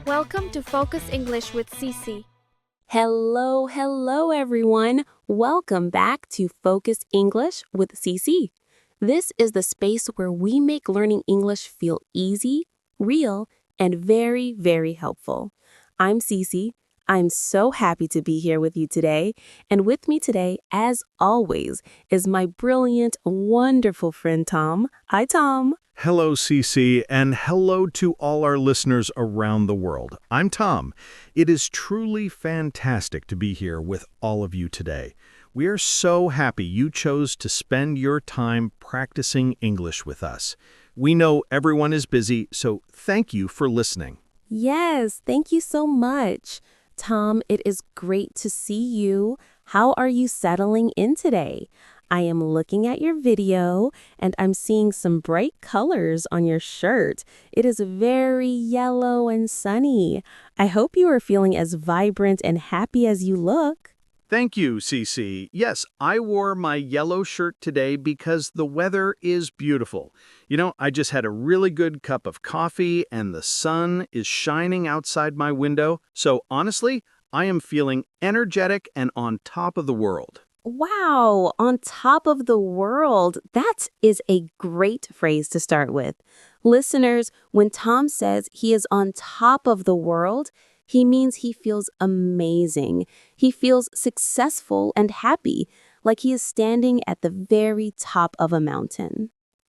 Welcome to Focus English with Cece. Hello, everyone. Welcome back to Focus English with CC. This is the space where we make learning English feel easy, real, and very, very helpful. I'm Cece. I'm so happy to be here with you today. And with me today, as always, is my brilliant, wonderful friend Tom. Hi, Tom. Hello, CC, and hello to all our listeners around the world. I'm Tom. It is truly fantastic to be here with all of you today. We are so happy you chose to spend your time practicing English with us. We know everyone is busy, so thank you for listening. Yes, thank you so much. Tom, it is great to see you. How are you settling in today? I am looking at your video and I'm seeing some bright colors on your shirt. It is very yellow and sunny. I hope you are feeling as vibrant and happy as you look. Thank you, CC. Yes, I wore my yellow shirt today because the weather is beautiful. I just had a really good cup of coffee and the sun is shining outside my window. So honestly, I am feeling energetic and on top of the world. Wow, on top of the world. That is a great phrase to start with. Listeners, when Tom says he is on top of the world, he means he feels amazing. He feels successful and happy, like he is standing at the very top of a mountain.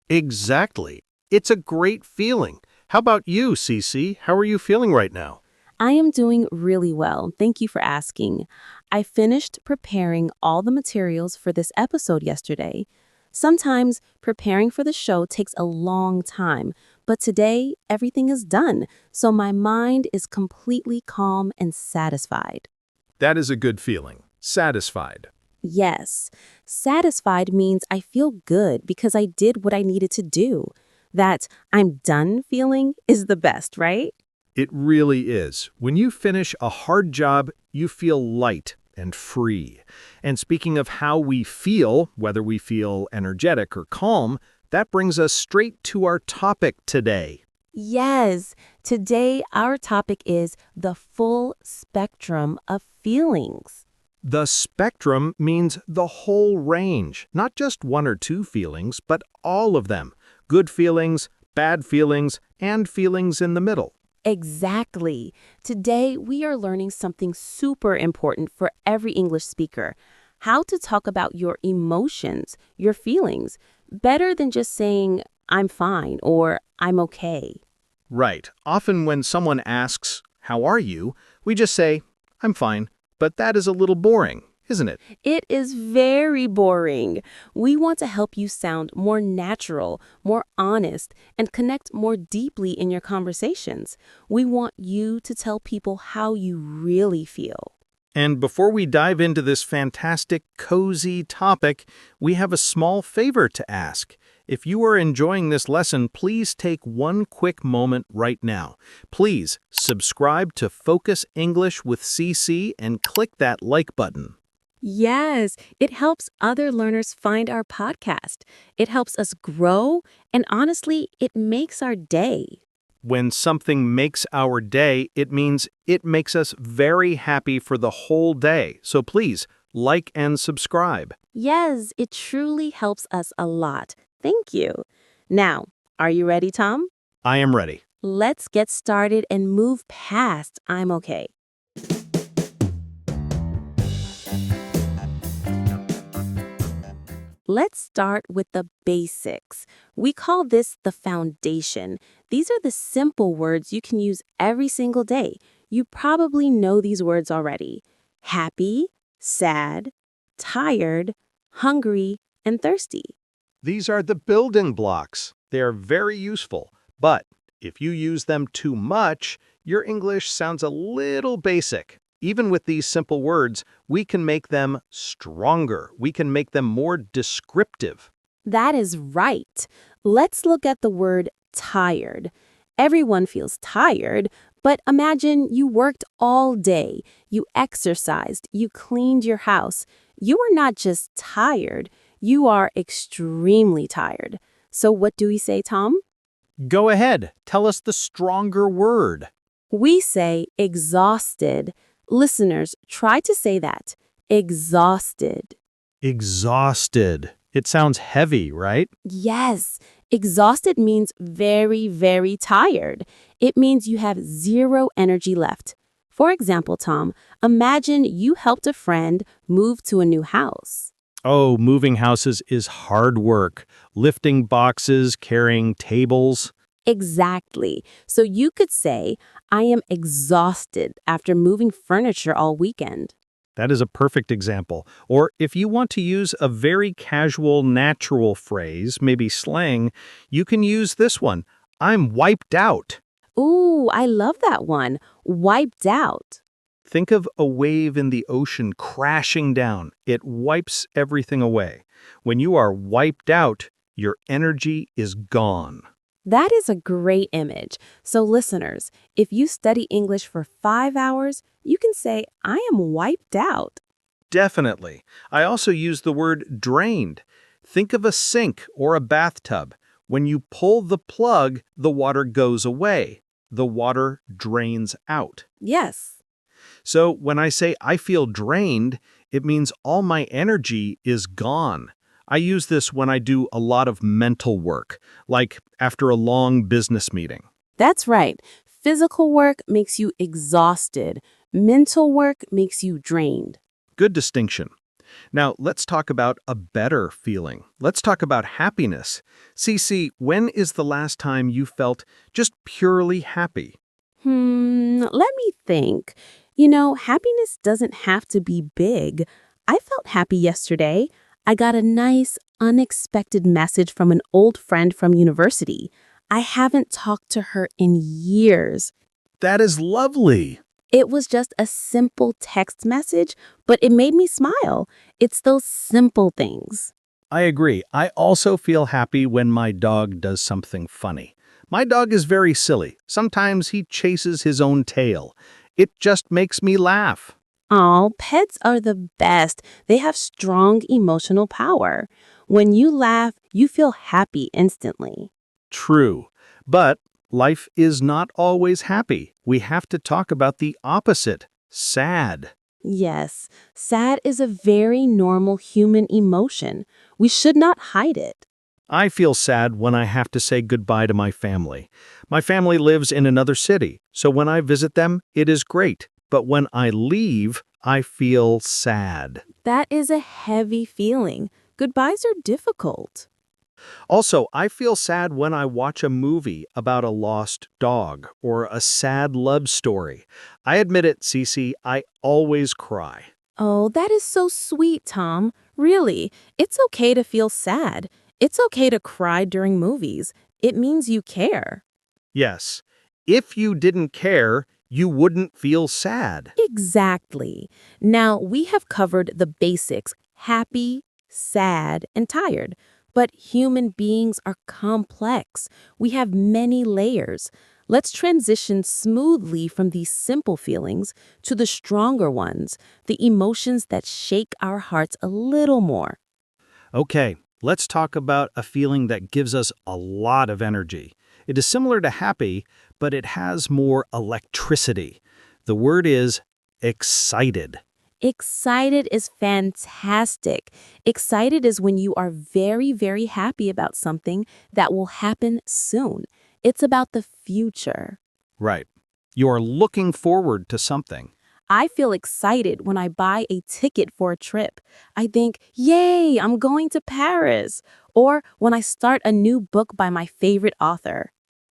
Exactly. It's a great feeling. How about you, CC? How are you feeling right now? I am doing really well. Thank you for asking. I finished preparing all the materials for this episode yesterday. Sometimes preparing for the show takes a long time, but today everything is done, so my mind is completely calm and satisfied. That is a good feeling. Satisfied. Yes, satisfied means I feel good because I did what I needed to do. That I'm done feeling is the best, right? It really is. When you finish a hard job, you feel light and free. And speaking of how we feel, whether we feel energetic or calm, that brings us straight to our topic today. Yes, today our topic is the full spectrum of feelings. The spectrum means the whole range, not just one or two feelings, but all of them. Good feelings, bad feelings, and feelings in the middle. Exactly. Today, we are learning something super important for every English speaker. How to talk about your emotions, your feelings, better than just saying, I'm fine or I'm okay. Right. Often when someone asks, "How are you?" we just say, "I'm fine." But that is a little boring, isn't it? It is very boring. We want to help you sound more natural, more honest, and connect more deeply in your conversations. We want you to tell people how you really feel. And before we dive into this fantastic, cozy topic, we have a small favor to ask. If you are enjoying this lesson, please take one quick moment right now. Please subscribe to Focus English with CC and click that like button. Yes, it helps other learners find our podcast. It helps us grow, and honestly, it makes our day. When something makes our day, it means it makes us very happy for the whole day. So please, like and subscribe. Yes, it truly helps us a lot. Thank you. Now, are you ready, Tom? I am ready. Let's get started and move past I'm okay. Let's start with the basics. We call this the foundation. These are the simple words you can use every single day. You probably know these words already. Happy, sad, tired, hungry, and thirsty. These are the building blocks. They are very useful. But if you use them too much, your English sounds a little basic. Even with these simple words, we can make them stronger. We can make them more descriptive. That is right. Let's look at the word tired. Everyone feels tired, but imagine you worked all day, you exercised, you cleaned your house. You are not just tired, you are extremely tired. So what do we say, Tom? Go ahead. Tell us the stronger word. We say exhausted. Listeners, try to say that. Exhausted. Exhausted. It sounds heavy, right? Yes, exhausted means very, very tired. It means you have zero energy left. For example, Tom, imagine you helped a friend move to a new house. Oh, moving houses is hard work. Lifting boxes, carrying tables. Exactly. So you could say, I am exhausted after moving furniture all weekend. That is a perfect example. Or if you want to use a very casual, natural phrase, maybe slang, you can use this one. I'm wiped out. Ooh, I love that one. Wiped out. Think of a wave in the ocean crashing down. It wipes everything away. When you are wiped out, your energy is gone. That is a great image. So listeners, if you study English for 5 hours, you can say, I am wiped out. Definitely. I also use the word drained. Think of a sink or a bathtub. When you pull the plug, the water goes away. The water drains out. Yes. So when I say I feel drained, it means all my energy is gone. I use this when I do a lot of mental work, like after a long business meeting. That's right. Physical work makes you exhausted. Mental work makes you drained. Good distinction. Now, let's talk about a better feeling. Let's talk about happiness. CC, when is the last time you felt just purely happy? Let me think. Happiness doesn't have to be big. I felt happy yesterday. I got a nice, unexpected message from an old friend from university. I haven't talked to her in years. That is lovely. It was just a simple text message, but it made me smile. It's those simple things. I agree. I also feel happy when my dog does something funny. My dog is very silly. Sometimes he chases his own tail. It just makes me laugh. Oh, pets are the best. They have strong emotional power. When you laugh, you feel happy instantly. True. But life is not always happy. We have to talk about the opposite, sad. Yes, sad is a very normal human emotion. We should not hide it. I feel sad when I have to say goodbye to my family. My family lives in another city, so when I visit them, it is great. But when I leave, I feel sad. That is a heavy feeling. Goodbyes are difficult. Also, I feel sad when I watch a movie about a lost dog or a sad love story. I admit it, Cece, I always cry. Oh, that is so sweet, Tom. Really, it's okay to feel sad. It's okay to cry during movies. It means you care. Yes, if you didn't care, you wouldn't feel sad. Exactly. Now, we have covered the basics: happy, sad, and tired. But human beings are complex. We have many layers. Let's transition smoothly from these simple feelings to the stronger ones, the emotions that shake our hearts a little more. Okay, let's talk about a feeling that gives us a lot of energy. It is similar to happy, but it has more electricity. The word is excited. Excited is fantastic. Excited is when you are very, very happy about something that will happen soon. It's about the future. Right. You are looking forward to something. I feel excited when I buy a ticket for a trip. I think, yay, I'm going to Paris. Or when I start a new book by my favorite author.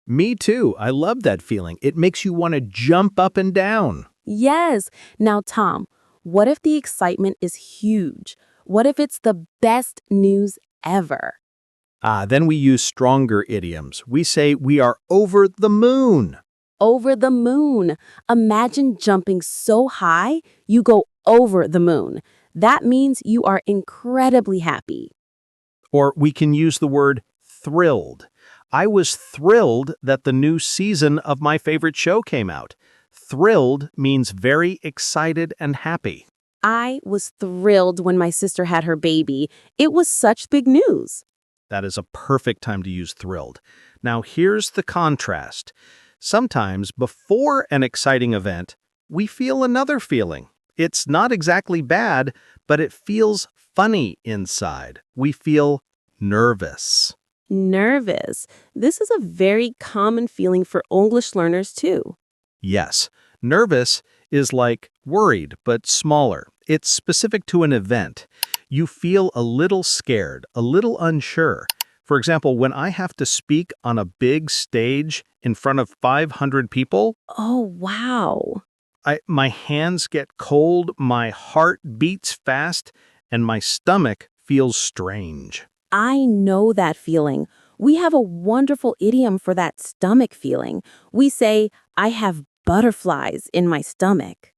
Me too. I love that feeling. It makes you want to jump up and down. Yes. Now, Tom, what if the excitement is huge? What if it's the best news ever? Then we use stronger idioms. We say we are over the moon. Over the moon. Imagine jumping so high, you go over the moon. That means you are incredibly happy. Or we can use the word thrilled. I was thrilled that the new season of my favorite show came out. Thrilled means very excited and happy. I was thrilled when my sister had her baby. It was such big news. That is a perfect time to use thrilled. Now here's the contrast. Sometimes, before an exciting event, we feel another feeling. It's not exactly bad, but it feels funny inside. We feel nervous. Nervous. This is a very common feeling for English learners too. Yes, nervous is like worried, but smaller. It's specific to an event. You feel a little scared, a little unsure. For example, when I have to speak on a big stage in front of 500 people, Oh, wow. my hands get cold, my heart beats fast, and my stomach feels strange. I know that feeling. We have a wonderful idiom for that stomach feeling. We say, I have butterflies in my stomach.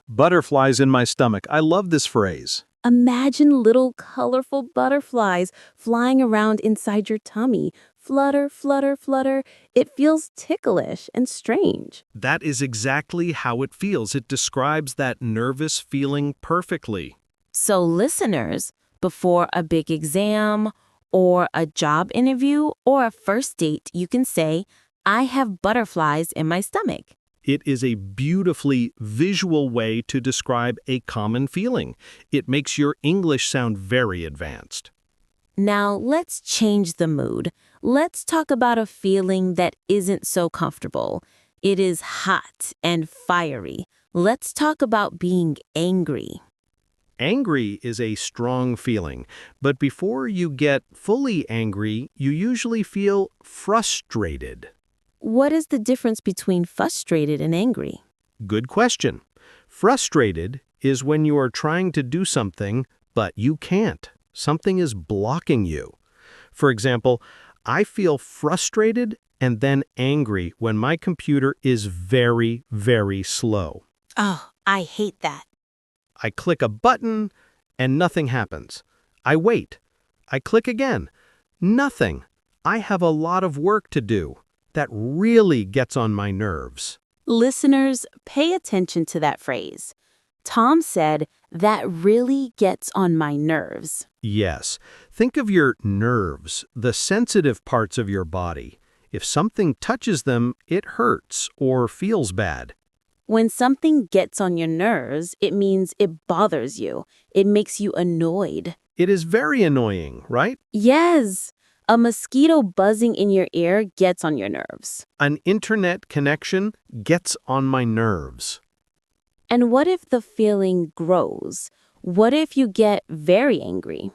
Butterflies in my stomach. I love this phrase. Imagine little colorful butterflies flying around inside your tummy. Flutter, flutter, flutter. It feels ticklish and strange. That is exactly how it feels. It describes that nervous feeling perfectly. So, listeners, before a big exam or a job interview or a first date, you can say, I have butterflies in my stomach. It is a beautifully visual way to describe a common feeling. It makes your English sound very advanced. Now, let's change the mood. Let's talk about a feeling that isn't so comfortable. It is hot and fiery. Let's talk about being angry. Angry is a strong feeling, but before you get fully angry, you usually feel frustrated. What is the difference between frustrated and angry? Good question. Frustrated is when you are trying to do something, but you can't. Something is blocking you. For example, I feel frustrated and then angry when my computer is very, very slow. Oh, I hate that. I click a button and nothing happens. I wait. I click again. Nothing. I have a lot of work to do. That really gets on my nerves. Listeners, pay attention to that phrase. Tom said, that really gets on my nerves. Yes. Think of your nerves, the sensitive parts of your body. If something touches them, it hurts or feels bad. When something gets on your nerves, it means it bothers you. It makes you annoyed. It is very annoying, right? Yes, a mosquito buzzing in your ear gets on your nerves. An internet connection gets on my nerves. And what if the feeling grows? What if you get very angry?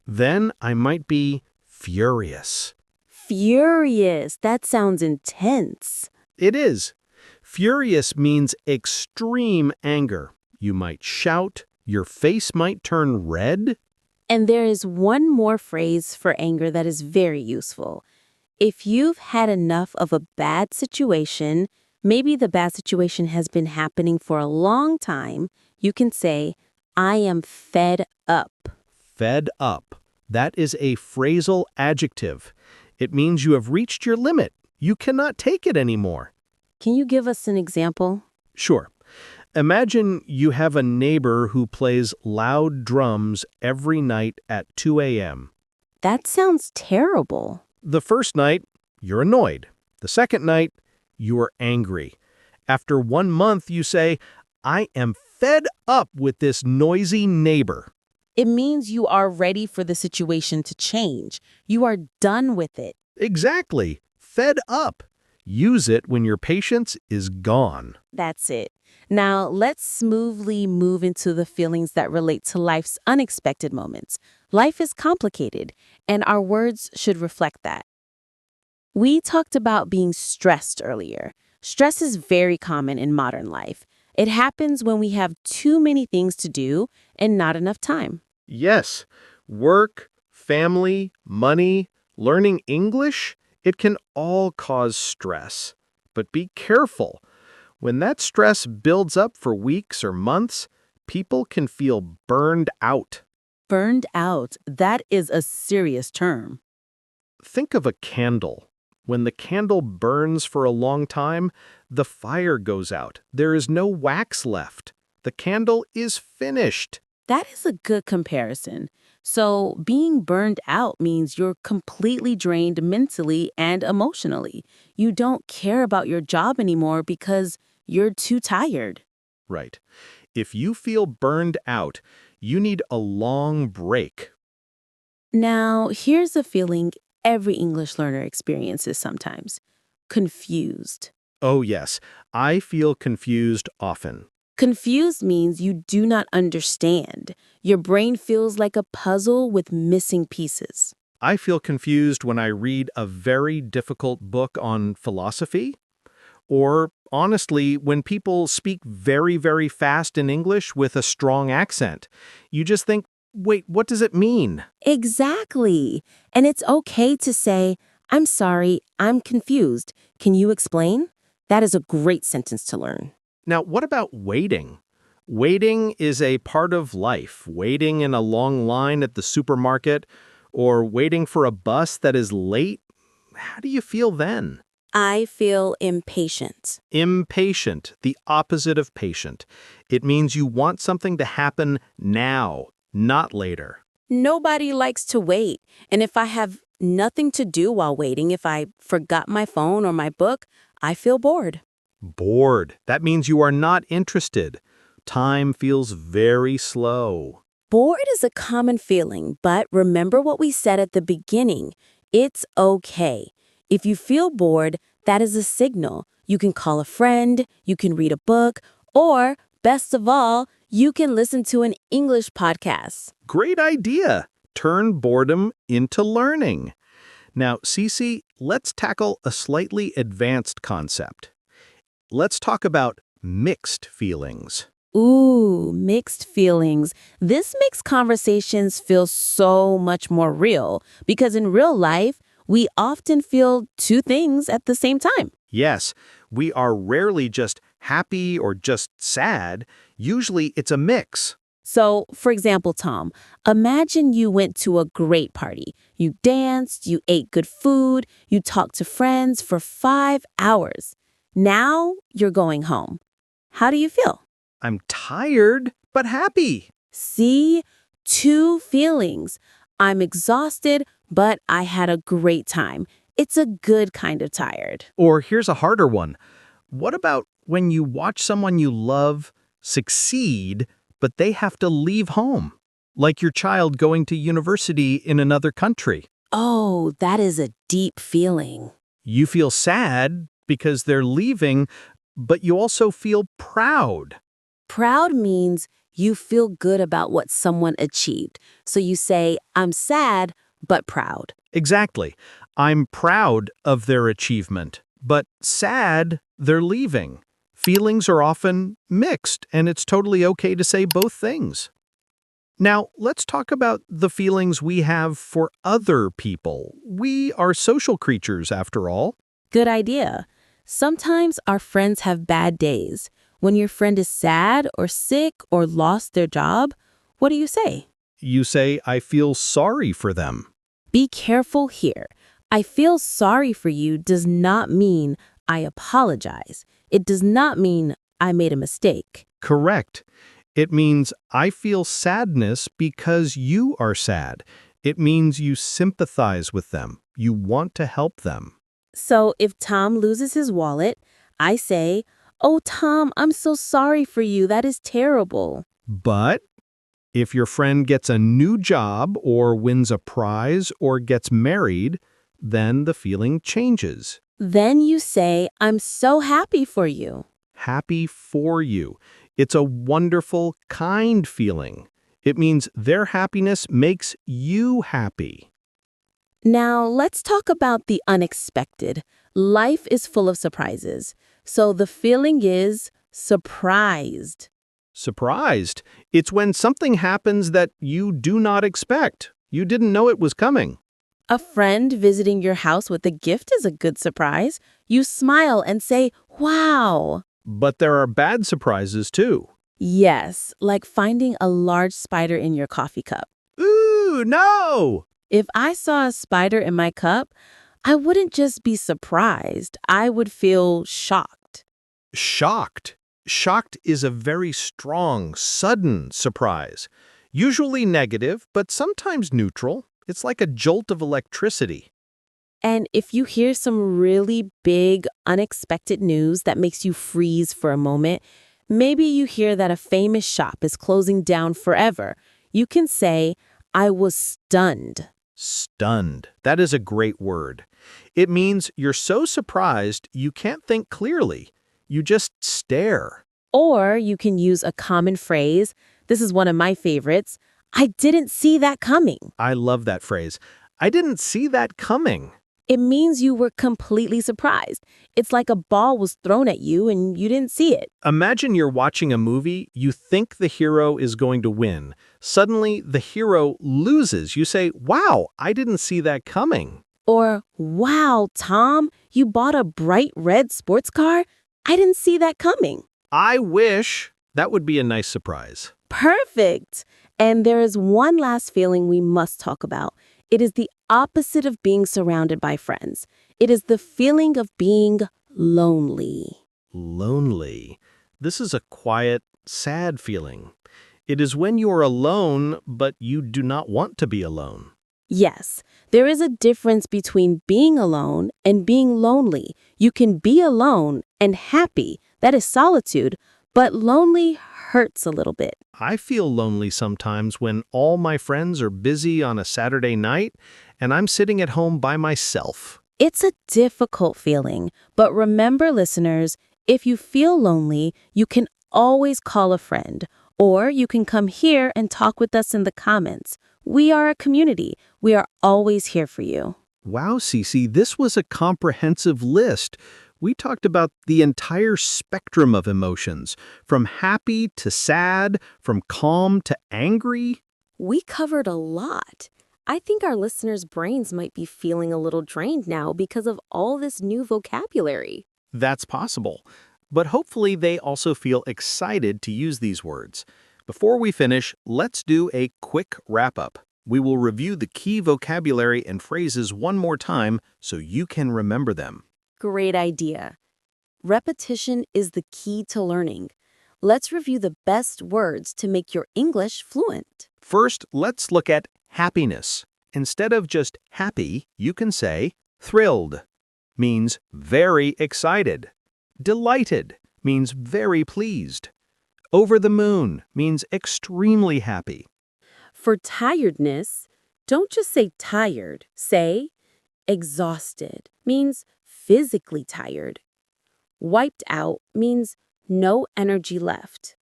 Then I might be furious. Furious. That sounds intense. It is. Furious means extreme anger. You might shout, your face might turn red. And there is one more phrase for anger that is very useful. If you've had enough of a bad situation, maybe the bad situation has been happening for a long time, you can say, I am fed up. Fed up. That is a phrasal adjective. It means you have reached your limit. You cannot take it anymore. Can you give us an example? Sure. Imagine you have a neighbor who plays loud drums every night at 2 a.m. That sounds terrible. The first night, you're annoyed. The second night, you're angry. After 1 month, you say, I am fed up with this noisy neighbor. It means you are ready for the situation to change. You are done with it. Exactly. Fed up. Use it when your patience is gone. That's it. Now, let's smoothly move into the feelings that relate to life's unexpected moments. Life is complicated, and our words should reflect that. We talked about being stressed earlier. Stress is very common in modern life. It happens when we have too many things to do and not enough time. Yes. Work, family, money, learning English, it can all cause stress. But be careful. When that stress builds up for weeks or months, people can feel burned out. Burned out, that is a serious term. Think of a candle. When the candle burns for a long time, the fire goes out. There is no wax left. The candle is finished. That is a good comparison. So being burned out means you're completely drained mentally and emotionally. You don't care about your job anymore because you're too tired. Right. If you feel burned out, you need a long break. Now, here's a feeling every English learner experiences sometimes: confused. Oh, yes. I feel confused often. Confused means you do not understand. Your brain feels like a puzzle with missing pieces. I feel confused when I read a very difficult book on philosophy, or honestly, when people speak very, very fast in English with a strong accent. You just think, wait, what does it mean? Exactly. And it's okay to say, "I'm sorry, I'm confused. Can you explain?" That is a great sentence to learn. Now, what about waiting? Waiting is a part of life. Waiting in a long line at the supermarket or waiting for a bus that is late. How do you feel then? I feel impatient. Impatient, the opposite of patient. It means you want something to happen now, not later. Nobody likes to wait. And if I have nothing to do while waiting, if I forgot my phone or my book, I feel bored. Bored. That means you are not interested. Time feels very slow. Bored is a common feeling, but remember what we said at the beginning. It's okay. If you feel bored, that is a signal. You can call a friend, you can read a book, or, best of all, you can listen to an English podcast. Great idea. Turn boredom into learning. Now, Cece, let's tackle a slightly advanced concept. Let's talk about mixed feelings. Ooh, mixed feelings. This makes conversations feel so much more real because in real life, we often feel two things at the same time. Yes, we are rarely just happy or just sad. Usually it's a mix. So, for example, Tom, imagine you went to a great party. You danced, you ate good food, you talked to friends for 5 hours. Now you're going home. How do you feel? I'm tired, but happy. See? Two feelings. I'm exhausted, but I had a great time. It's a good kind of tired. Or here's a harder one. What about when you watch someone you love succeed, but they have to leave home? Like your child going to university in another country. Oh, that is a deep feeling. You feel sad because they're leaving, but you also feel proud. Proud means you feel good about what someone achieved. So you say, "I'm sad, but proud." Exactly. I'm proud of their achievement, but sad they're leaving. Feelings are often mixed, and it's totally okay to say both things. Now, let's talk about the feelings we have for other people. We are social creatures, after all. Good idea. Sometimes our friends have bad days. When your friend is sad or sick or lost their job, what do you say? You say, I feel sorry for them. Be careful here. I feel sorry for you does not mean I apologize. It does not mean I made a mistake. Correct. It means I feel sadness because you are sad. It means you sympathize with them. You want to help them. So if Tom loses his wallet, I say, "Oh, Tom, I'm so sorry for you. That is terrible." But if your friend gets a new job or wins a prize or gets married, then the feeling changes. Then you say, "I'm so happy for you." Happy for you. It's a wonderful, kind feeling. It means their happiness makes you happy. Now, let's talk about the unexpected. Life is full of surprises. So the feeling is surprised. Surprised. It's when something happens that you do not expect. You didn't know it was coming. A friend visiting your house with a gift is a good surprise. You smile and say, "Wow." But there are bad surprises too. Yes, like finding a large spider in your coffee cup. Ooh, no! If I saw a spider in my cup, I wouldn't just be surprised. I would feel shocked. Shocked. Shocked is a very strong, sudden surprise. Usually negative, but sometimes neutral. It's like a jolt of electricity. And if you hear some really big, unexpected news that makes you freeze for a moment, maybe you hear that a famous shop is closing down forever. You can say, I was stunned. Stunned. That is a great word. It means you're so surprised you can't think clearly. You just stare. Or you can use a common phrase. This is one of my favorites. I didn't see that coming. I love that phrase. I didn't see that coming. It means you were completely surprised. It's like a ball was thrown at you and you didn't see it. Imagine you're watching a movie, you think the hero is going to win. Suddenly, the hero loses. You say, wow, I didn't see that coming. Or, wow, Tom, you bought a bright red sports car? I didn't see that coming. I wish. That would be a nice surprise. Perfect. And there is one last feeling we must talk about. It is the opposite of being surrounded by friends. It is the feeling of being lonely. Lonely. This is a quiet, sad feeling. It is when you are alone, but you do not want to be alone. Yes, there is a difference between being alone and being lonely. You can be alone and happy. That is solitude, but lonely hurts a little bit. I feel lonely sometimes when all my friends are busy on a Saturday night and I'm sitting at home by myself. It's a difficult feeling, but remember, listeners, if you feel lonely, you can always call a friend, or you can come here and talk with us in the comments. We are a community. We are always here for you. Wow, Cece, this was a comprehensive list. We talked about the entire spectrum of emotions, from happy to sad, from calm to angry. We covered a lot. I think our listeners' brains might be feeling a little drained now because of all this new vocabulary. That's possible. But hopefully they also feel excited to use these words. Before we finish, let's do a quick wrap-up. We will review the key vocabulary and phrases one more time so you can remember them. Great idea. Repetition is the key to learning. Let's review the best words to make your English fluent. First, let's look at happiness. Instead of just happy, you can say thrilled, means very excited. Delighted means very pleased. Over the moon means extremely happy. For tiredness, don't just say tired. Say exhausted, means physically tired. Wiped out means no energy left.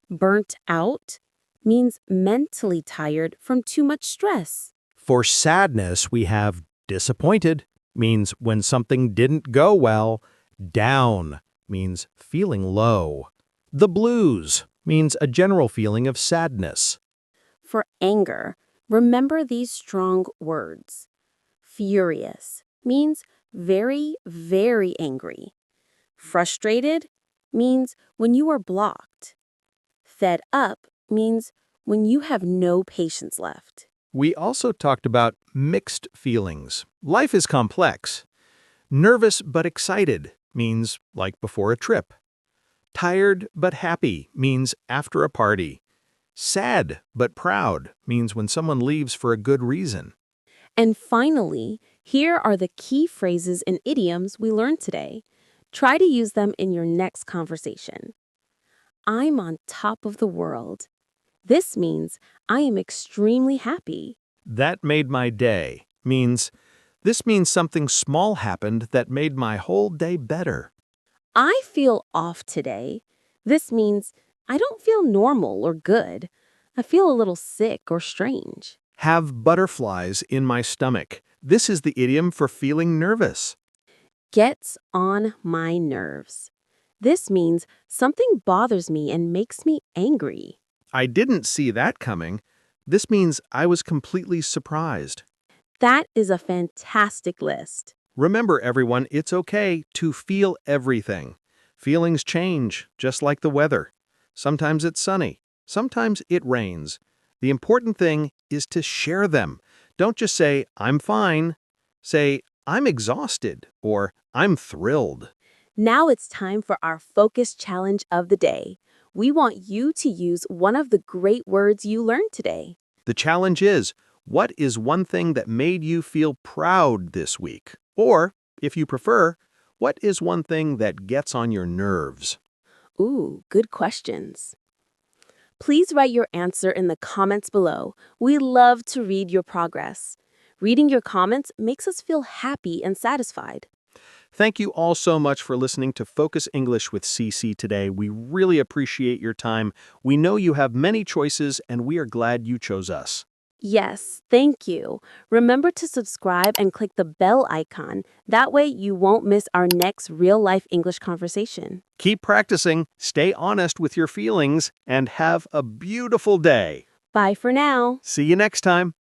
Burnt out means mentally tired from too much stress. For sadness, we have disappointed, means when something didn't go well. Down means feeling low. The blues means a general feeling of sadness. For anger, remember these strong words. Furious means very, very angry. Frustrated means when you are blocked. Fed up means when you have no patience left. We also talked about mixed feelings. Life is complex. Nervous but excited means like before a trip. Tired but happy means after a party. Sad but proud means when someone leaves for a good reason. And finally, here are the key phrases and idioms we learned today. Try to use them in your next conversation. I'm on top of the world. This means I am extremely happy. That made my day means this means something small happened that made my whole day better. I feel off today. This means I don't feel normal or good. I feel a little sick or strange. Have butterflies in my stomach. This is the idiom for feeling nervous. Gets on my nerves. This means something bothers me and makes me angry. I didn't see that coming. This means I was completely surprised. That is a fantastic list. Remember, everyone, it's okay to feel everything. Feelings change, just like the weather. Sometimes it's sunny. Sometimes it rains. The important thing is to share them. Don't just say, I'm fine. Say, I'm exhausted, or I'm thrilled. Now it's time for our focus challenge of the day. We want you to use one of the great words you learned today. The challenge is, what is one thing that made you feel proud this week? Or, if you prefer, what is one thing that gets on your nerves? Ooh, good questions. Please write your answer in the comments below. We love to read your progress. Reading your comments makes us feel happy and satisfied. Thank you all so much for listening to Focus English with CC today. We really appreciate your time. We know you have many choices, and we are glad you chose us. Yes, thank you. Remember to subscribe and click the bell icon. That way you won't miss our next real-life English conversation. Keep practicing, stay honest with your feelings, and have a beautiful day. Bye for now. See you next time.